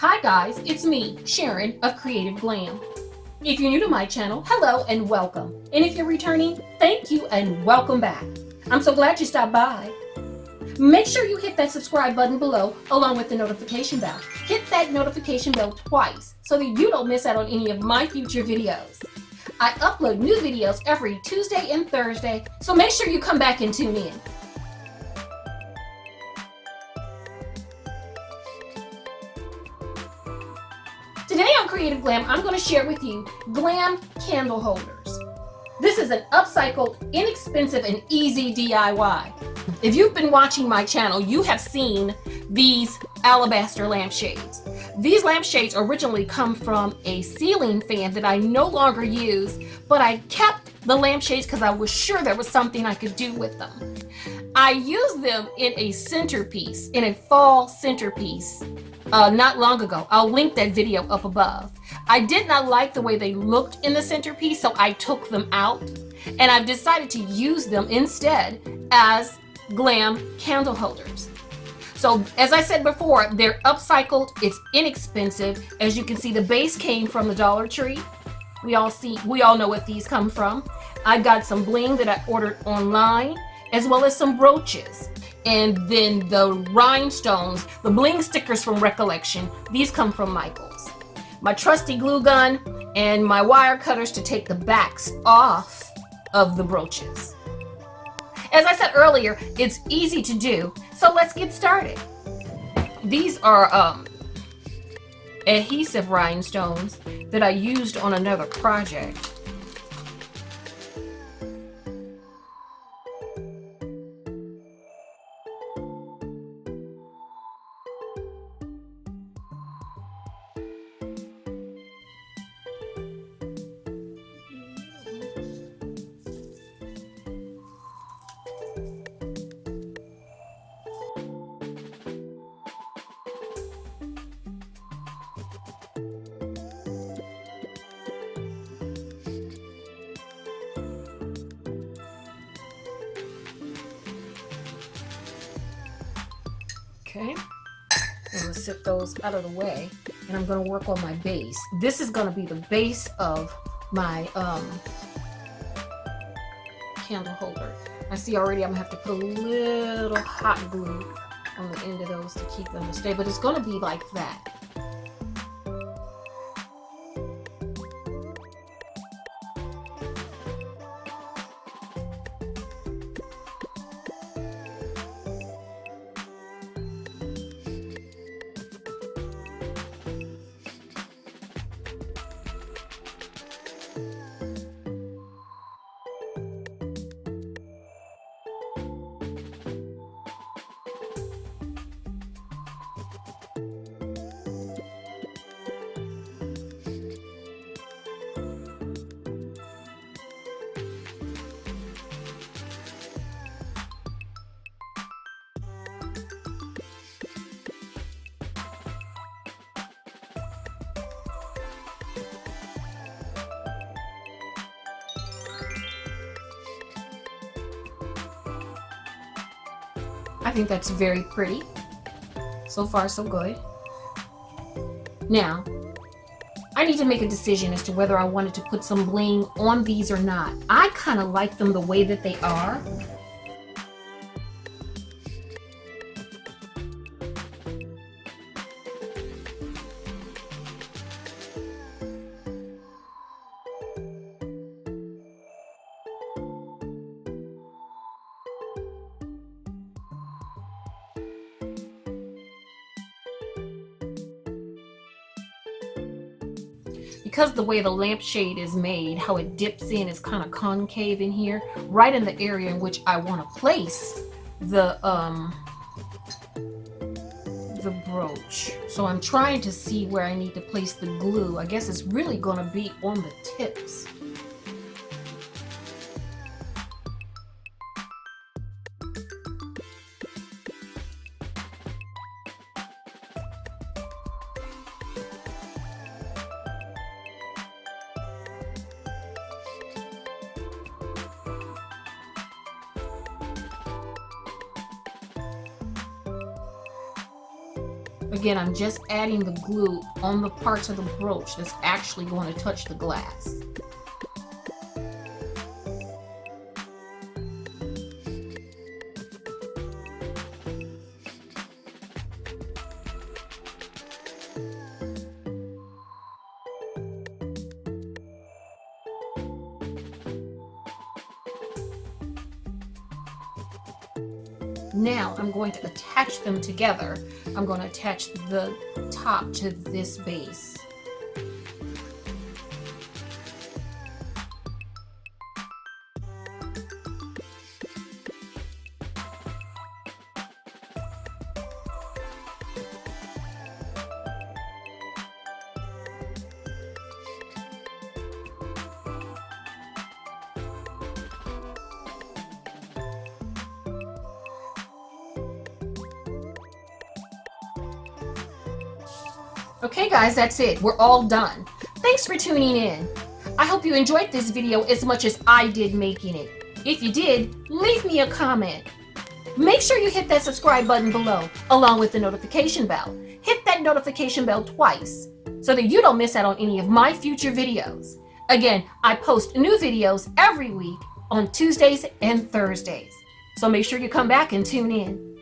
Hi guys, it's me, Sharon of Creative Glam. If you're new to my channel, hello and welcome. And if you're returning, thank you and welcome back. I'm so glad you stopped by. Make sure you hit that subscribe button below along with the notification bell. Hit that notification bell twice so that you don't miss out on any of my future videos. I upload new videos every Tuesday and Thursday, so make sure you come back and tune in. Today on Creative Glam, I'm going to share with you Glam candle holders. This is an upcycled, inexpensive, and easy DIY. If you've been watching my channel, you have seen these alabaster lampshades. These lampshades originally come from a ceiling fan that I no longer use, but I kept the lampshades because I was sure there was something I could do with them. I used them in a centerpiece, in a fall centerpiece, not long ago. I'll link that video up above. I did not like the way they looked in the centerpiece, so I took them out, and I've decided to use them instead as Glam candle holders. So as I said before, they're upcycled, it's inexpensive. As you can see, the base came from the Dollar Tree. We all know what these come from. I got some bling that I ordered online, as well as some brooches. And then the rhinestones, the bling stickers from Recollection, these come from Michael's. My trusty glue gun and my wire cutters to take the backs off of the brooches. As I said earlier, it's easy to do, so let's get started. These are adhesive rhinestones that I used on another project. Okay, I'm going to set those out of the way, and I'm going to work on my base. This is going to be the base of my candle holder. I see already I'm going to have to put a little hot glue on the end of those to keep them to stay, but it's going to be like that. I think that's very pretty. So far, so good. Now, I need to make a decision as to whether I wanted to put some bling on these or not. I kind of like them the way that they are. Because the way the lampshade is made, how it dips in is kind of concave in here, right in the area in which I want to place the brooch. So I'm trying to see where I need to place the glue. I guess it's really going to be on the tips. Again, I'm just adding the glue on the parts of the brooch that's actually going to touch the glass. Now I'm going to attach them together. I'm going to attach the top to this base. Okay guys, that's it. We're all done. Thanks for tuning in. I hope you enjoyed this video as much as I did making it. If you did, leave me a comment. Make sure you hit that subscribe button below, along with the notification bell. Hit that notification bell twice, so that you don't miss out on any of my future videos. Again, I post new videos every week on Tuesdays and Thursdays. So make sure you come back and tune in.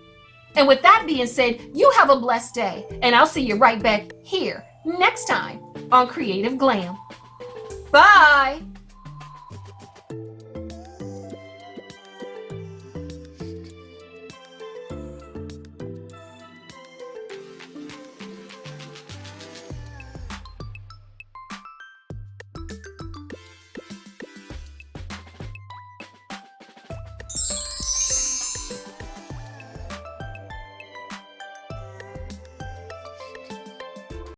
And with that being said, you have a blessed day, and I'll see you right back here next time on Creative Glam. Bye!